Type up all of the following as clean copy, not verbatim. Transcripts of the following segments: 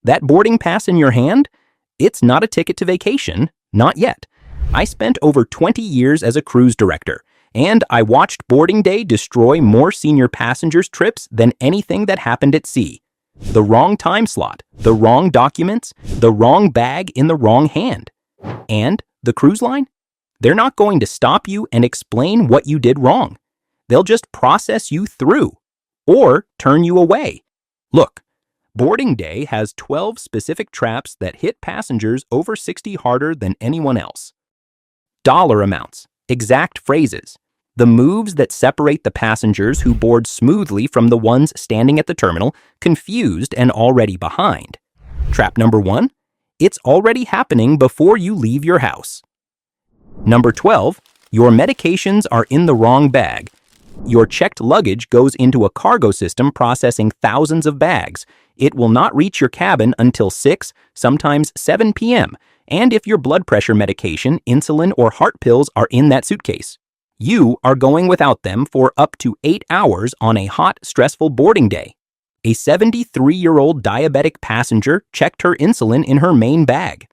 That boarding pass in your hand? It's not a ticket to vacation, not yet. I spent over 20 years as a cruise director, and I watched boarding day destroy more senior passengers' trips than anything that happened at sea. The wrong time slot, the wrong documents, the wrong bag in the wrong hand. And the cruise line? They're not going to stop you and explain what you did wrong. They'll just process you through or turn you away. Look, boarding day has 12 specific traps that hit passengers over 60 harder than anyone else. Dollar amounts, exact phrases, the moves that separate the passengers who board smoothly from the ones standing at the terminal, confused and already behind. Trap number 1, it's already happening before you leave your house. Number 12, your medications are in the wrong bag. Your checked luggage goes into a cargo system processing thousands of bags. It will not reach your cabin until 6, sometimes 7 p.m., and if your blood pressure medication, insulin, or heart pills are in that suitcase. You are going without them for up to 8 hours on a hot, stressful boarding day. A 73-year-old diabetic passenger checked her insulin in her main bag.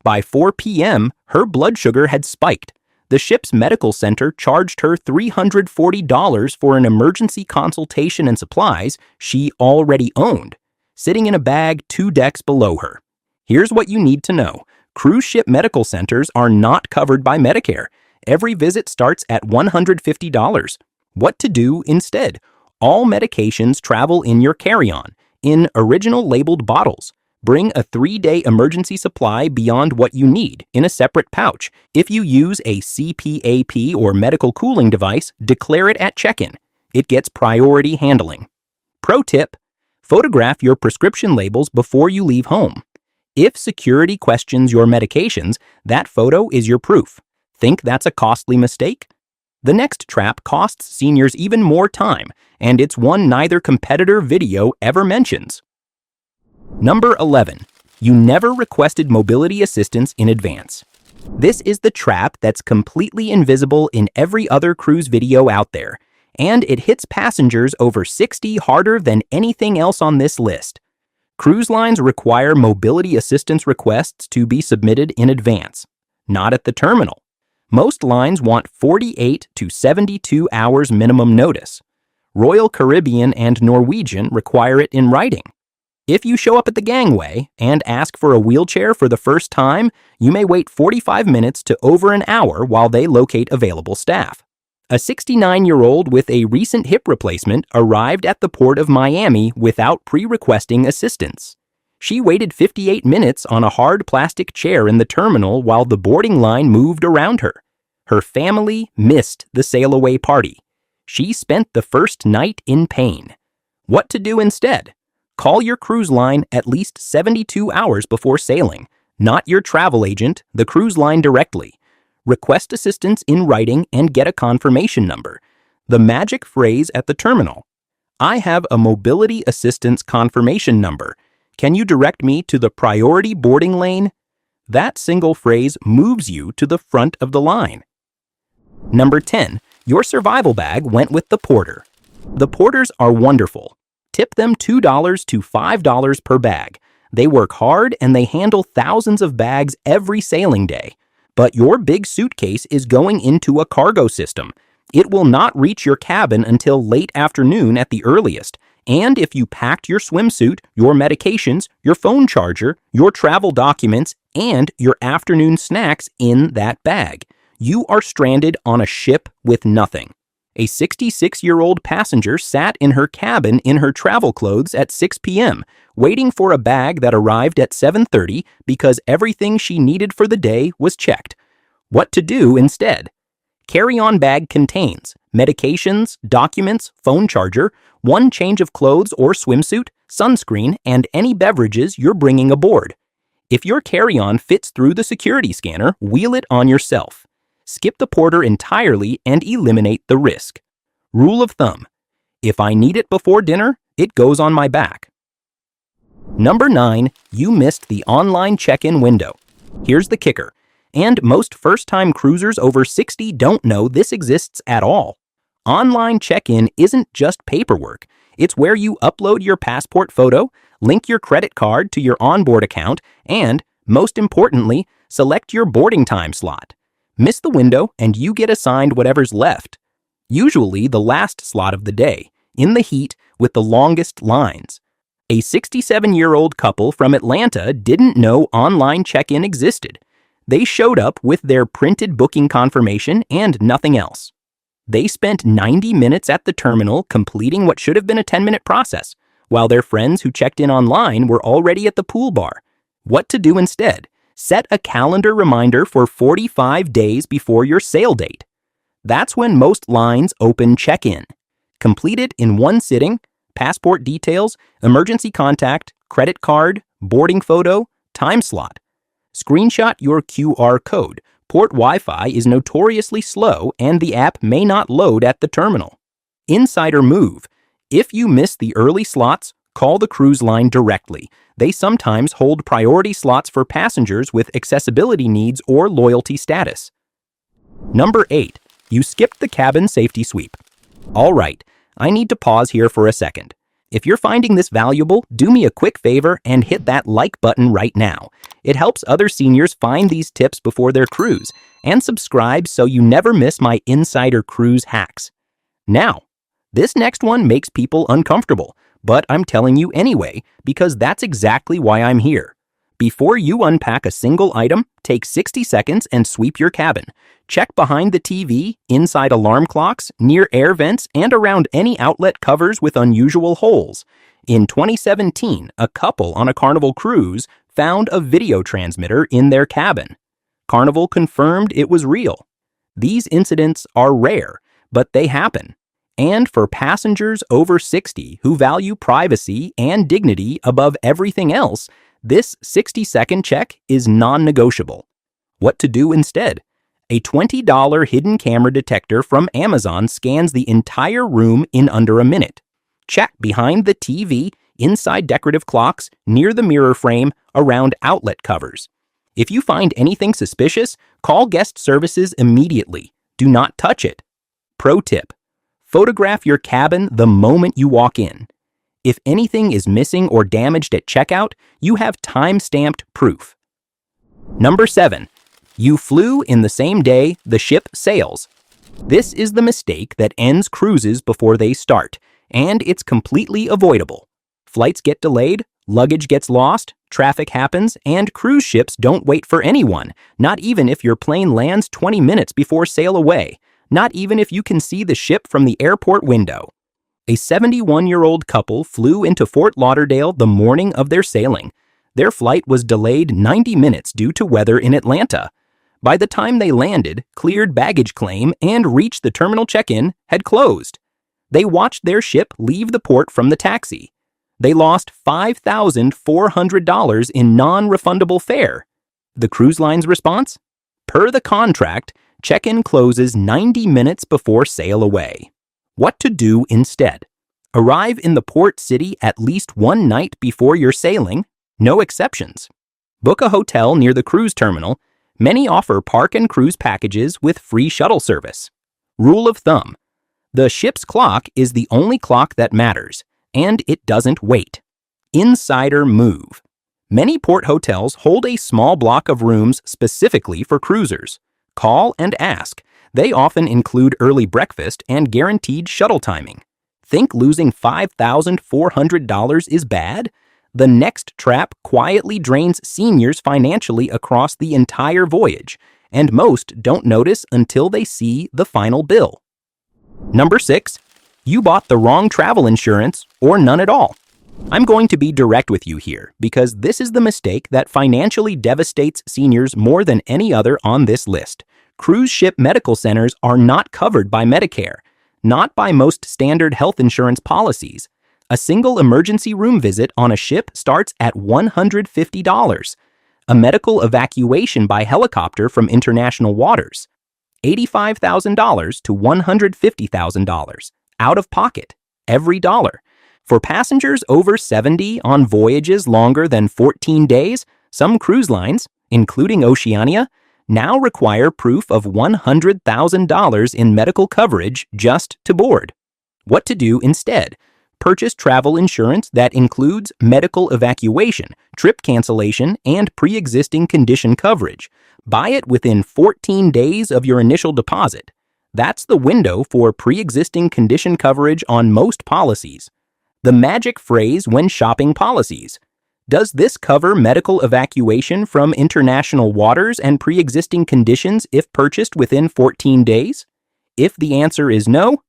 By 4 p.m., her blood sugar had spiked. The ship's medical center charged her $340 for an emergency consultation and supplies she already owned, sitting in a bag 2 decks below her. Here's what you need to know. Cruise ship medical centers are not covered by Medicare. Every visit starts at $150. What to do instead? All medications travel in your carry-on, in original labeled bottles. Bring a 3-day emergency supply beyond what you need in a separate pouch. If you use a CPAP or medical cooling device, declare it at check-in. It gets priority handling. Pro tip, photograph your prescription labels before you leave home. If security questions your medications, that photo is your proof. Think that's a costly mistake? The next trap costs seniors even more time, and it's one neither competitor video ever mentions. Number 11. You never requested mobility assistance in advance. This is the trap that's completely invisible in every other cruise video out there, and it hits passengers over 60 harder than anything else on this list. Cruise lines require mobility assistance requests to be submitted in advance, not at the terminal. Most lines want 48 to 72 hours minimum notice. Royal Caribbean and Norwegian require it in writing. If you show up at the gangway and ask for a wheelchair for the first time, you may wait 45 minutes to over an hour while they locate available staff. A 69-year-old with a recent hip replacement arrived at the port of Miami without pre-requesting assistance. She waited 58 minutes on a hard plastic chair in the terminal while the boarding line moved around her. Her family missed the sail-away party. She spent the first night in pain. What to do instead? Call your cruise line at least 72 hours before sailing, not your travel agent, the cruise line directly. Request assistance in writing and get a confirmation number. The magic phrase at the terminal. I have a mobility assistance confirmation number. Can you direct me to the priority boarding lane? That single phrase moves you to the front of the line. Number 10. Your survival bag went with the porter. The porters are wonderful. Tip them $2 to $5 per bag. They work hard and they handle thousands of bags every sailing day. But your big suitcase is going into a cargo system. It will not reach your cabin until late afternoon at the earliest. And if you packed your swimsuit, your medications, your phone charger, your travel documents, and your afternoon snacks in that bag, you are stranded on a ship with nothing. A 66-year-old passenger sat in her cabin in her travel clothes at 6 p.m., waiting for a bag that arrived at 7:30 because everything she needed for the day was checked. What to do instead? Carry-on bag contains medications, documents, phone charger, one change of clothes or swimsuit, sunscreen, and any beverages you're bringing aboard. If your carry-on fits through the security scanner, wheel it on yourself. Skip the porter entirely and eliminate the risk. Rule of thumb: if I need it before dinner, it goes on my back. Number 9, you missed the online check-in window. Here's the kicker, and most first-time cruisers over 60 don't know this exists at all. Online check-in isn't just paperwork. It's where you upload your passport photo, link your credit card to your onboard account, and, most importantly, select your boarding time slot. Miss the window and you get assigned whatever's left. Usually the last slot of the day, in the heat with the longest lines. A 67-year-old couple from Atlanta didn't know online check-in existed. They showed up with their printed booking confirmation and nothing else. They spent 90 minutes at the terminal completing what should have been a 10-minute process, while their friends who checked in online were already at the pool bar. What to do instead? Set a calendar reminder for 45 days before your sail date. That's when most lines open check-in. Complete it in one sitting: passport details, emergency contact, credit card, boarding photo, time slot. Screenshot your QR code. Port Wi-Fi is notoriously slow and the app may not load at the terminal. Insider move. If you miss the early slots, call the cruise line directly. They sometimes hold priority slots for passengers with accessibility needs or loyalty status. Number 8. You skipped the cabin safety sweep. All right, I need to pause here for a second. If you're finding this valuable, do me a quick favor and hit that like button right now. It helps other seniors find these tips before their cruise, and subscribe so you never miss my insider cruise hacks. Now, this next one makes people uncomfortable, but I'm telling you anyway because that's exactly why I'm here. Before you unpack a single item, take 60 seconds and sweep your cabin. Check behind the TV, inside alarm clocks, near air vents, and around any outlet covers with unusual holes. In 2017, a couple on a Carnival cruise found a video transmitter in their cabin. Carnival confirmed it was real. These incidents are rare, but they happen. And for passengers over 60 who value privacy and dignity above everything else, this 60-second check is non-negotiable. What to do instead? A $20 hidden camera detector from Amazon scans the entire room in under a minute. Check behind the TV, inside decorative clocks, near the mirror frame, around outlet covers. If you find anything suspicious, call guest services immediately. Do not touch it. Pro tip: photograph your cabin the moment you walk in. If anything is missing or damaged at checkout, you have time-stamped proof. Number 7. You flew in the same day the ship sails. This is the mistake that ends cruises before they start, and it's completely avoidable. Flights get delayed, luggage gets lost, traffic happens, and cruise ships don't wait for anyone, not even if your plane lands 20 minutes before sail away, not even if you can see the ship from the airport window. A 71-year-old couple flew into Fort Lauderdale the morning of their sailing. Their flight was delayed 90 minutes due to weather in Atlanta. By the time they landed, cleared baggage claim, and reached the terminal check-in had closed. They watched their ship leave the port from the taxi. They lost $5,400 in non-refundable fare. The cruise line's response? Per the contract, check-in closes 90 minutes before sail away. What to do instead? Arrive in the port city at least one night before you're sailing. No exceptions. Book a hotel near the cruise terminal. Many offer park and cruise packages with free shuttle service. Rule of thumb: the ship's clock is the only clock that matters, and it doesn't wait. Insider move: many port hotels hold a small block of rooms specifically for cruisers. Call and ask. They often include early breakfast and guaranteed shuttle timing. Think losing $5,400 is bad? The next trap quietly drains seniors financially across the entire voyage, and most don't notice until they see the final bill. Number 6. You bought the wrong travel insurance or none at all. I'm going to be direct with you here because this is the mistake that financially devastates seniors more than any other on this list. Cruise ship medical centers are not covered by Medicare, not by most standard health insurance policies. A single emergency room visit on a ship starts at $150. A medical evacuation by helicopter from international waters, $85,000 to $150,000, out of pocket, every dollar. For passengers over 70 on voyages longer than 14 days, some cruise lines, including Oceania, now require proof of $100,000 in medical coverage just to board. What to do instead? Purchase travel insurance that includes medical evacuation, trip cancellation, and pre-existing condition coverage. Buy it within 14 days of your initial deposit. That's the window for pre-existing condition coverage on most policies. The magic phrase when shopping policies. Does this cover medical evacuation from international waters and pre-existing conditions if purchased within 14 days? If the answer is no,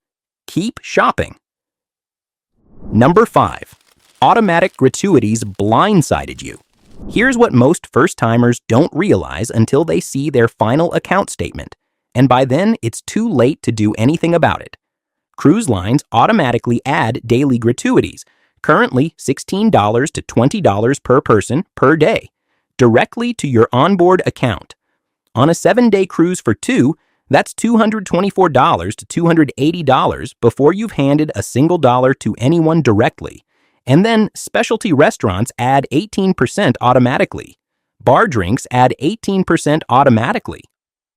keep shopping. Number 5. Automatic gratuities blindsided you. Here's what most first-timers don't realize until they see their final account statement, and by then it's too late to do anything about it. Cruise lines automatically add daily gratuities, currently $16 to $20 per person per day, directly to your onboard account. On a 7-day cruise for 2, that's $224 to $280 before you've handed a single dollar to anyone directly. And then specialty restaurants add 18% automatically. Bar drinks add 18% automatically.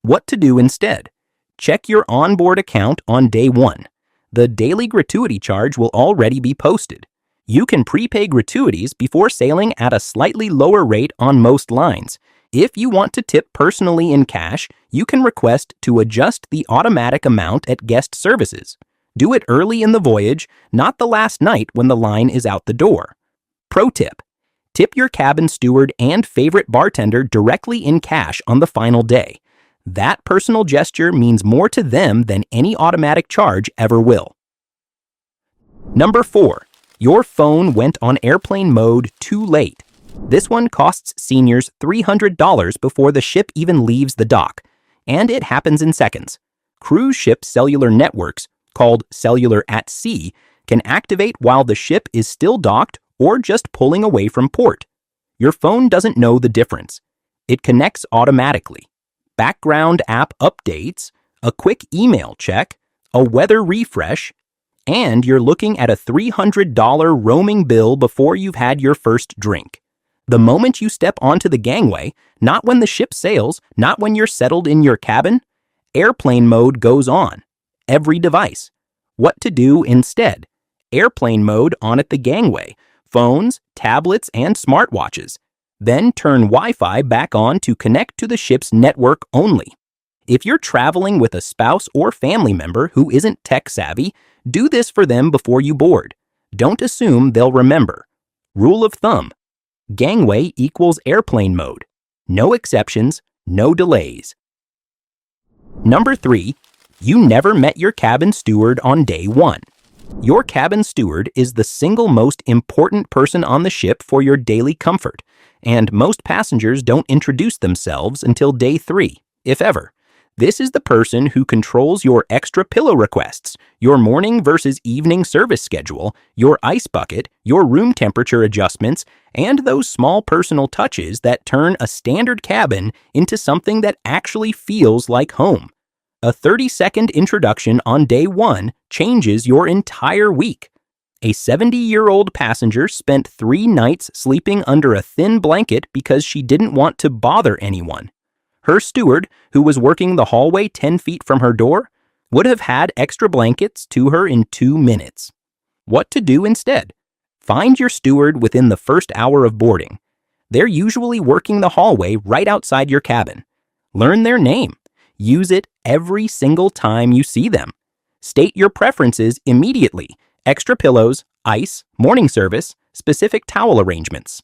What to do instead? Check your onboard account on day 1. The daily gratuity charge will already be posted. You can prepay gratuities before sailing at a slightly lower rate on most lines. If you want to tip personally in cash, you can request to adjust the automatic amount at guest services. Do it early in the voyage, not the last night when the line is out the door. Pro tip: tip your cabin steward and favorite bartender directly in cash on the final day. That personal gesture means more to them than any automatic charge ever will. Number 4. Your phone went on airplane mode too late. This one costs seniors $300 before the ship even leaves the dock, and it happens in seconds. Cruise ship cellular networks, called cellular at sea, can activate while the ship is still docked or just pulling away from port. Your phone doesn't know the difference. It connects automatically. Background app updates, a quick email check, a weather refresh, and you're looking at a $300 roaming bill before you've had your first drink. The moment you step onto the gangway, not when the ship sails, not when you're settled in your cabin, airplane mode goes on. Every device. What to do instead? Airplane mode on at the gangway, phones, tablets, and smartwatches. Then turn Wi-Fi back on to connect to the ship's network only. If you're traveling with a spouse or family member who isn't tech-savvy, do this for them before you board. Don't assume they'll remember. Rule of thumb: gangway equals airplane mode. No exceptions, no delays. Number 3. You never met your cabin steward on day 1. Your cabin steward is the single most important person on the ship for your daily comfort, and most passengers don't introduce themselves until day 3, if ever. This is the person who controls your extra pillow requests, your morning versus evening service schedule, your ice bucket, your room temperature adjustments, and those small personal touches that turn a standard cabin into something that actually feels like home. A 30-second introduction on day 1 changes your entire week. A 70-year-old passenger spent 3 nights sleeping under a thin blanket because she didn't want to bother anyone. Her steward, who was working the hallway 10 feet from her door, would have had extra blankets to her in 2 minutes. What to do instead? Find your steward within the first hour of boarding. They're usually working the hallway right outside your cabin. Learn their name. Use it every single time you see them. State your preferences immediately: extra pillows, ice, morning service, specific towel arrangements.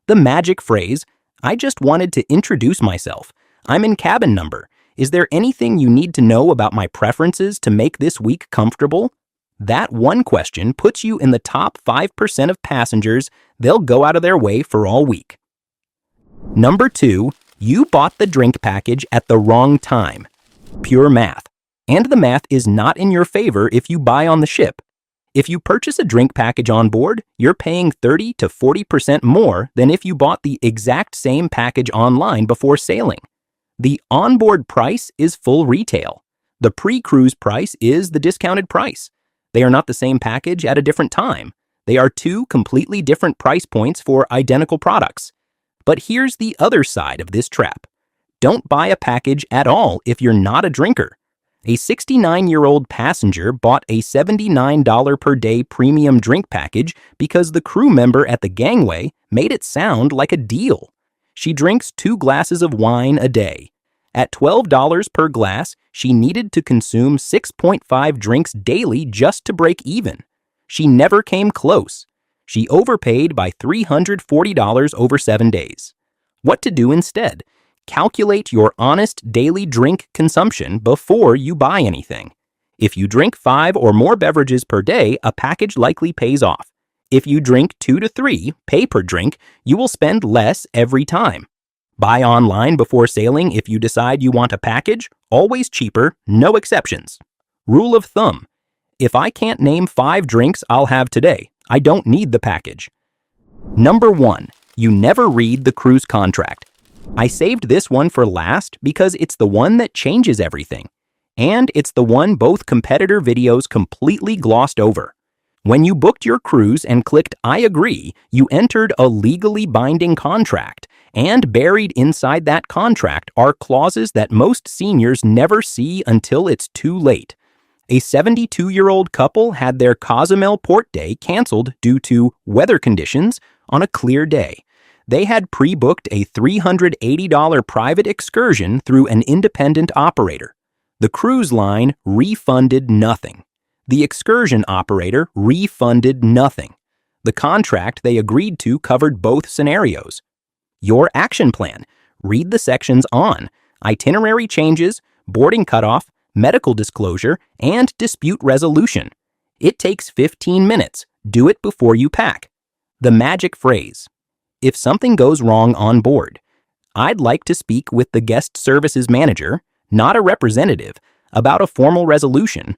The magic phrase, "I just wanted to introduce myself. I'm in cabin number. Is there anything you need to know about my preferences to make this week comfortable?" That one question puts you in the top 5% of passengers they'll go out of their way for all week. Number 2, you bought the drink package at the wrong time. Pure math. And the math is not in your favor if you buy on the ship. If you purchase a drink package on board, you're paying 30 to 40% more than if you bought the exact same package online before sailing. The onboard price is full retail. The pre-cruise price is the discounted price. They are not the same package at a different time. They are 2 completely different price points for identical products. But here's the other side of this trap. Don't buy a package at all if you're not a drinker. A 69-year-old passenger bought a $79 per day premium drink package because the crew member at the gangway made it sound like a deal. She drinks 2 glasses of wine a day. At $12 per glass, she needed to consume 6.5 drinks daily just to break even. She never came close. She overpaid by $340 over 7 days. What to do instead? Calculate your honest daily drink consumption before you buy anything. If you drink 5 or more beverages per day, a package likely pays off. If you drink 2 to 3, pay per drink, you will spend less every time. Buy online before sailing if you decide you want a package, always cheaper, no exceptions. Rule of thumb: if I can't name 5 drinks I'll have today, I don't need the package. Number 1. You never read the cruise contract. I saved this one for last because it's the one that changes everything. And it's the one both competitor videos completely glossed over. When you booked your cruise and clicked I agree, you entered a legally binding contract, and buried inside that contract are clauses that most seniors never see until it's too late. A 72-year-old couple had their Cozumel port day canceled due to weather conditions on a clear day. They had pre-booked a $380 private excursion through an independent operator. The cruise line refunded nothing. The excursion operator refunded nothing. The contract they agreed to covered both scenarios. Your action plan: read the sections on itinerary changes, boarding cutoff, medical disclosure, and dispute resolution. It takes 15 minutes. Do it before you pack. The magic phrase: if something goes wrong on board, I'd like to speak with the guest services manager, not a representative, about a formal resolution.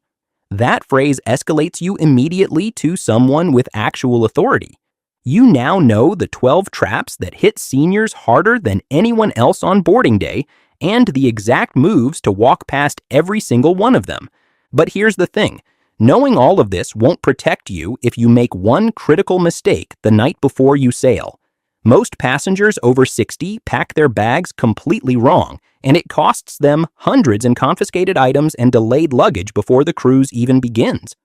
That phrase escalates you immediately to someone with actual authority. You now know the 12 traps that hit seniors harder than anyone else on boarding day, and the exact moves to walk past every single one of them. But here's the thing: knowing all of this won't protect you if you make one critical mistake the night before you sail. Most passengers over 60 pack their bags completely wrong, and it costs them hundreds in confiscated items and delayed luggage before the cruise even begins.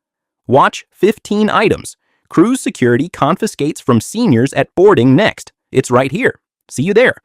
Watch 15 items. Cruise security confiscates from seniors at boarding next. It's right here. See you there.